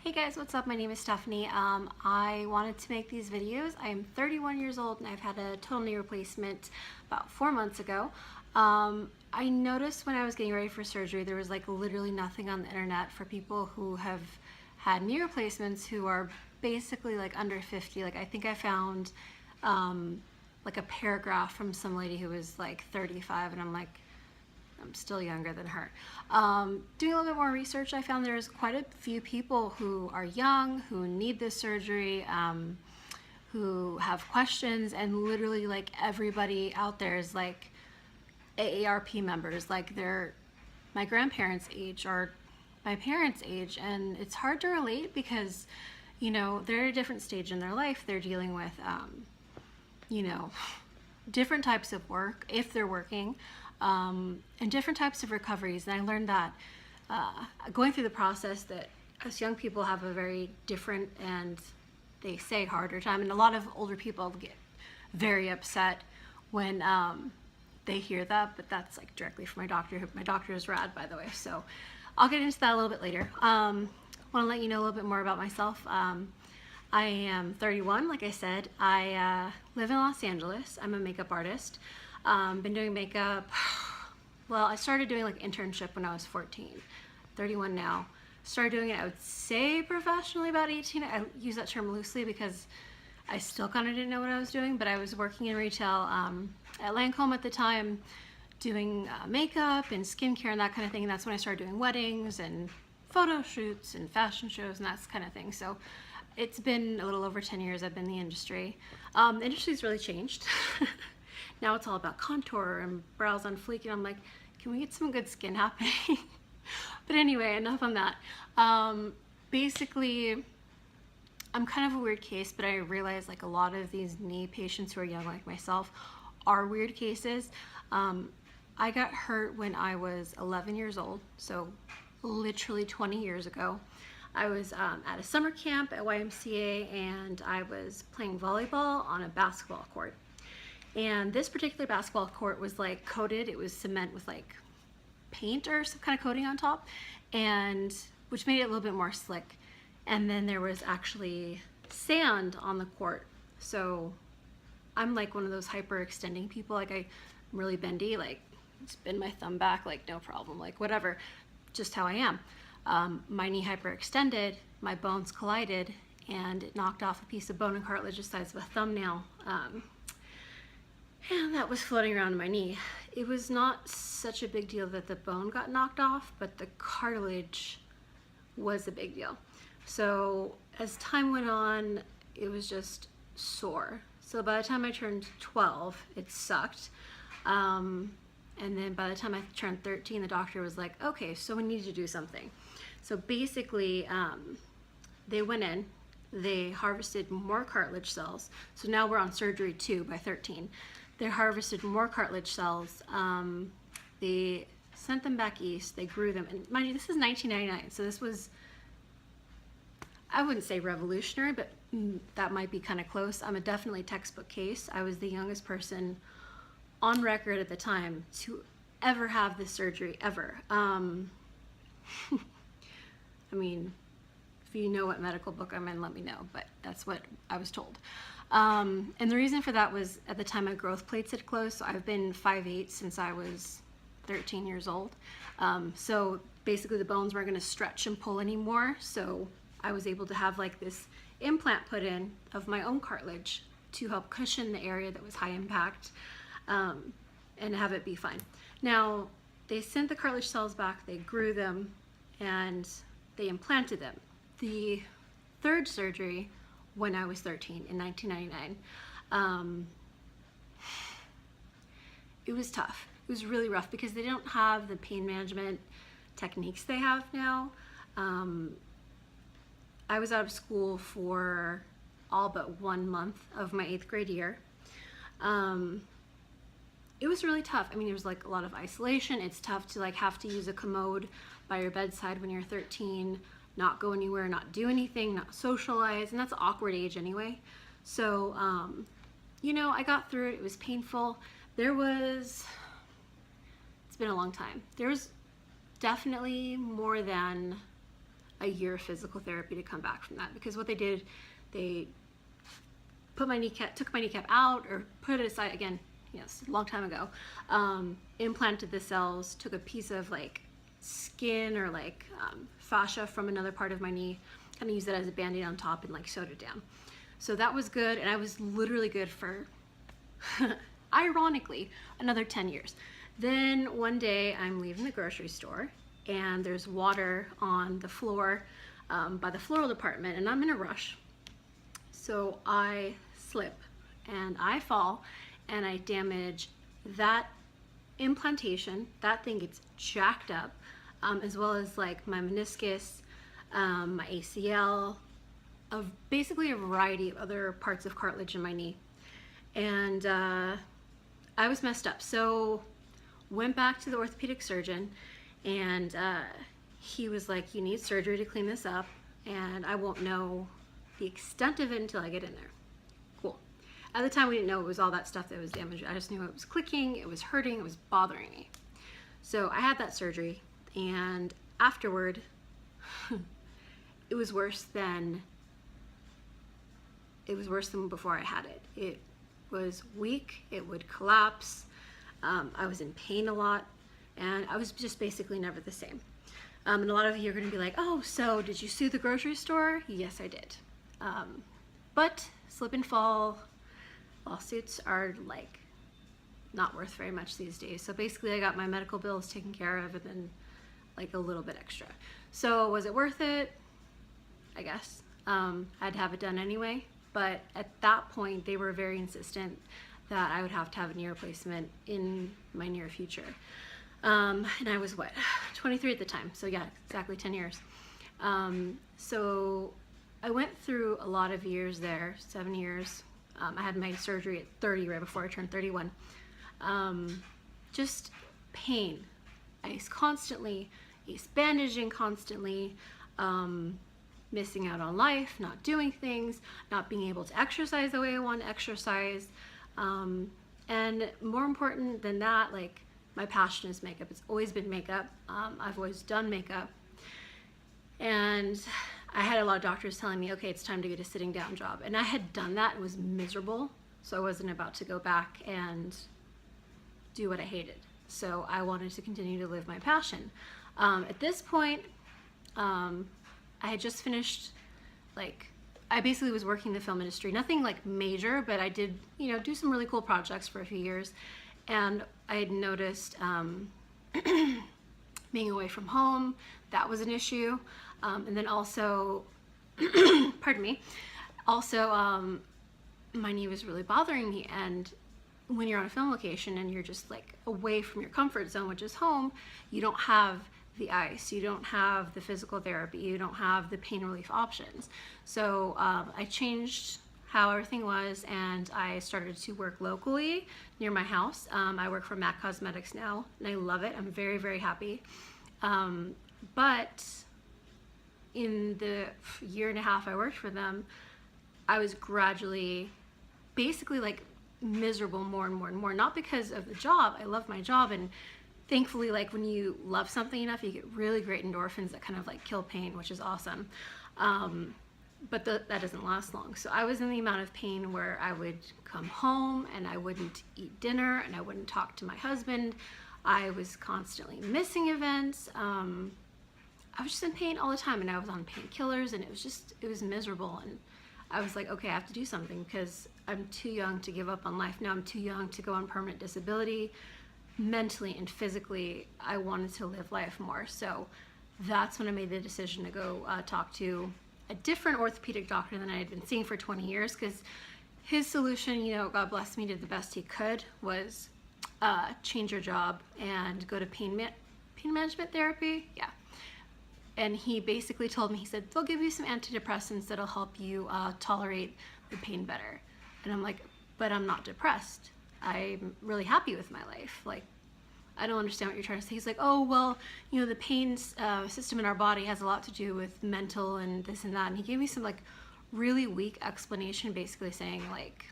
Hey guys, what's up? My name is Stephanie. I wanted to make these videos. I am 31 years old and I've had a total knee replacement about 4 months ago. I noticed when I was getting ready for surgery there was like literally nothing on the internet for people who have had knee replacements who are basically like under 50. Like I think I found like a paragraph from some lady who was like 35 and I'm still younger than her. Doing a little bit more research, I found there's quite a few people who are young, who need this surgery, who have questions, and literally like everybody out there is like AARP members, like they're my grandparents' age or my parents' age, and it's hard to relate because, they're at a different stage in their life. They're dealing with, you know, different types of work, if they're working, and different types of recoveries. And I learned that going through the process that us young people have a very different and they say harder time. And a lot of older people get very upset when they hear that, but that's like directly from my doctor. My doctor is rad, by the way. So I'll get into that a little bit later. Want to let you know a little bit more about myself. I am 31, like I said. I live in Los Angeles. I'm a makeup artist. Been doing makeup, well, I started doing like internship when I was 14, 31 now. Started doing it, I would say professionally about 18. I use that term loosely because I still kind of didn't know what I was doing, but I was working in retail at Lancome at the time, doing makeup and skincare and that kind of thing. And that's when I started doing weddings and photo shoots and fashion shows and that kind of thing. So it's been a little over 10 years I've been in the industry. The industry's really changed. Now it's all about contour and brows on fleek, and I'm like, can we get some good skin happening? But anyway, enough on that. Basically, I'm kind of a weird case, but I realize like a lot of these knee patients who are young like myself are weird cases. I got hurt when I was 11 years old, so literally 20 years ago. I was at a summer camp at YMCA and I was playing volleyball on a basketball court. And this particular basketball court was like coated, it was cement with like paint or some kind of coating on top, and which made it a little bit more slick. And then there was actually sand on the court. So I'm like one of those hyperextending people, like I'm really bendy, like just bend my thumb back, like no problem, like whatever, just how I am. My knee hyperextended, my bones collided, and it knocked off a piece of bone and cartilage the size of a thumbnail. And that was floating around in my knee. It was not such a big deal that the bone got knocked off, but the cartilage was a big deal. So as time went on, it was just sore. So by the time I turned 12, it sucked. And then by the time I turned 13, the doctor was like, okay, so we need to do something. So basically, they went in, they harvested more cartilage cells. So now we're on surgery 2 by 13. They harvested more cartilage cells. They sent them back east. They grew them. And mind you, this is 1999. So this was, I wouldn't say revolutionary, but that might be kind of close. I'm a definitely textbook case. I was the youngest person on record at the time to ever have this surgery, ever. I mean, if you know what medical book I'm in, let me know, but that's what I was told. And the reason for that was at the time my growth plates had closed, so I've been 5'8" since I was 13 years old. So basically the bones weren't going to stretch and pull anymore, so I was able to have like this implant put in of my own cartilage to help cushion the area that was high impact, and have it be fine. Now, they sent the cartilage cells back, they grew them, and they implanted them. The third surgery, when I was 13 in 1999, it was tough. It was really rough because they don't have the pain management techniques they have now. I was out of school for all but 1 month of my 8th grade year. It was really tough. I mean, there was like a lot of isolation. It's tough to like have to use a commode by your bedside when you're 13, not go anywhere, not do anything, not socialize, and that's an awkward age anyway. So, I got through it. It was painful. It's been a long time. There was definitely more than a year of physical therapy to come back from that, because what they did, they took my kneecap out, or put it aside again, yes, a long time ago, implanted the cells, took a piece of like skin or like fascia from another part of my knee, kind of used it as a band-aid on top and like sewed it down. So that was good, and I was literally good for ironically another 10 years. Then one day I'm leaving the grocery store and there's water on the floor by the floral department, and I'm in a rush. So I slip and I fall and I damage that implantation. That thing gets jacked up, as well as like my meniscus, my ACL, of basically a variety of other parts of cartilage in my knee. And I was messed up. So went back to the orthopedic surgeon, and he was like, you need surgery to clean this up, and I won't know the extent of it until I get in there. Cool. At the time, we didn't know it was all that stuff that was damaged. I just knew it was clicking, it was hurting, it was bothering me. So I had that surgery, and afterward, it was worse than before I had it. It was weak, it would collapse, I was in pain a lot, and I was just basically never the same. And a lot of you are going to be like, oh, so did you sue the grocery store? Yes, I did. But slip and fall lawsuits are like not worth very much these days. So basically I got my medical bills taken care of and then like a little bit extra. So was it worth it? I guess. I had to have it done anyway. But at that point, they were very insistent that I would have to have a knee replacement in my near future. And I was, what, 23 at the time. So yeah, exactly 10 years. So I went through a lot of years there, 7 years. I had my surgery at 30, right before I turned 31. Just pain. I constantly, bandaging constantly, missing out on life, not doing things, not being able to exercise the way I want to exercise. And more important than that, like, my passion is makeup. It's always been makeup. I've always done makeup. And I had a lot of doctors telling me, okay, it's time to get a sitting down job. And I had done that and was miserable. So I wasn't about to go back and do what I hated. So I wanted to continue to live my passion. At this point, I had just finished, like, I basically was working in the film industry. Nothing like major, but I did, you know, do some really cool projects for a few years. And I had noticed being away from home, that was an issue. And then also, pardon me, also my knee was really bothering me. And when you're on a film location and you're just like away from your comfort zone, which is home, you don't have the ice, you don't have the physical therapy, you don't have the pain relief options. So I changed how everything was, and I started to work locally near my house. I work for MAC Cosmetics now, and I love it. I'm very, very happy. But in the year and a half I worked for them, I was gradually basically like miserable more and more and more. Not because of the job. I love my job, and thankfully, like, when you love something enough, you get really great endorphins that kind of like kill pain, which is awesome. But that doesn't last long. So I was in the amount of pain where I would come home and I wouldn't eat dinner and I wouldn't talk to my husband. I was constantly missing events. I was just in pain all the time, and I was on painkillers, and it was miserable. And I was like, okay, I have to do something, because I'm too young to give up on life now. I'm too young to go on permanent disability. Mentally and physically, I wanted to live life more. So that's when I made the decision to go talk to a different orthopedic doctor than I had been seeing for 20 years, because his solution, you know, God bless me, did the best he could, was change your job and go to pain management therapy. Yeah. And he basically told me, he said, they'll give you some antidepressants that'll help you tolerate the pain better. And I'm like, but I'm not depressed. I'm really happy with my life. Like, I don't understand what you're trying to say. He's like, oh, well, you know, the pain system in our body has a lot to do with mental and this and that. And he gave me some like really weak explanation, basically saying like,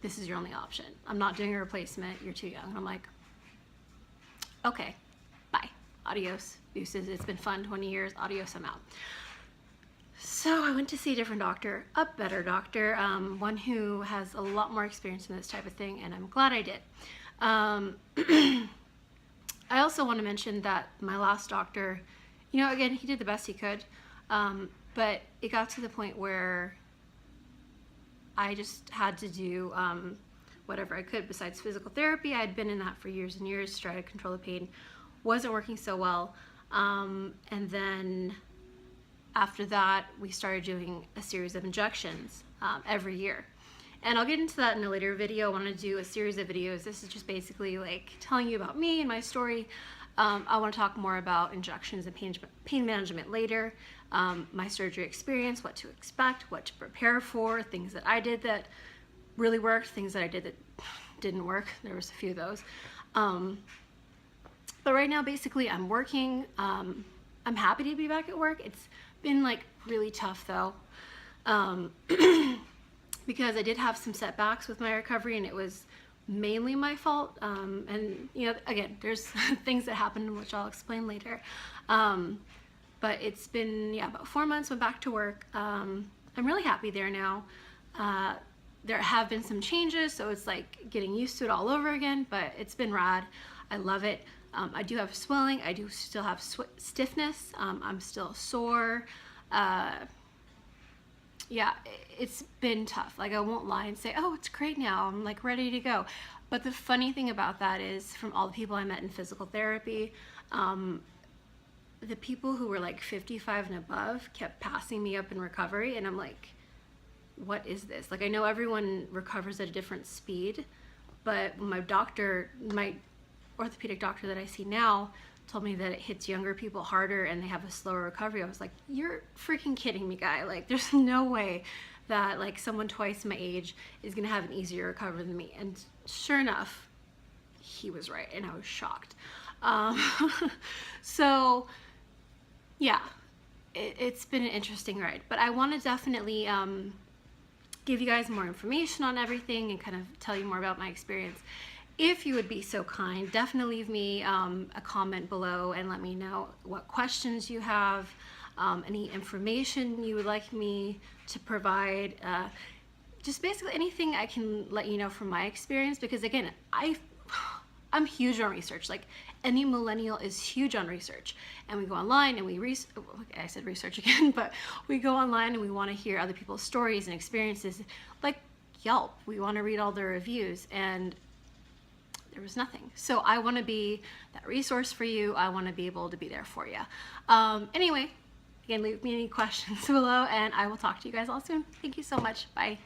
this is your only option. I'm not doing a replacement. You're too young. And I'm like, okay, bye. adios, deuces. It's been fun, 20 years, adios, I'm out. So I went to see a different doctor, a better doctor, one who has a lot more experience in this type of thing, and I'm glad I did. I also want to mention that my last doctor, you know, again, he did the best he could, but it got to the point where I just had to do whatever I could besides physical therapy. I had been in that for years and years to try to control the pain. Wasn't working so well. And then after that, we started doing a series of injections every year. And I'll get into that in a later video. I want to do a series of videos. This is just basically like telling you about me and my story. I want to talk more about injections and pain management later, my surgery experience, what to expect, what to prepare for, things that I did that really worked, things that I did that didn't work. There was a few of those. But right now, basically, I'm working. I'm happy to be back at work. It's been like really tough though, because I did have some setbacks with my recovery, and it was mainly my fault. And you know, again, there's things that happened which I'll explain later. But it's been, yeah, about 4 months. Went back to work. I'm really happy there now. There have been some changes, so it's like getting used to it all over again, but it's been rad. I love it. I do have swelling. I do still have stiffness. I'm still sore. Yeah, it's been tough. Like, I won't lie and say, oh, it's great now, I'm like ready to go. But the funny thing about that is, from all the people I met in physical therapy, the people who were like 55 and above kept passing me up in recovery, and I'm like, what is this? Like, I know everyone recovers at a different speed, but my doctor, my orthopedic doctor that I see now, told me that it hits younger people harder and they have a slower recovery. I was like, you're freaking kidding me, guy. Like, there's no way that like someone twice my age is gonna have an easier recovery than me. And sure enough, he was right, and I was shocked. So yeah, it's been an interesting ride, but I want to definitely give you guys more information on everything and kind of tell you more about my experience. If you would be so kind, definitely leave me a comment below and let me know what questions you have, any information you would like me to provide, just basically anything I can let you know from my experience, because again, I'm huge on research. Like, any millennial is huge on research, and we go online and I said research again, but we go online and we want to hear other people's stories and experiences. Like Yelp, we want to read all their reviews, and there was nothing. So I want to be that resource for you. I want to be able to be there for you. Anyway, again, leave me any questions below, and I will talk to you guys all soon. Thank you so much. Bye.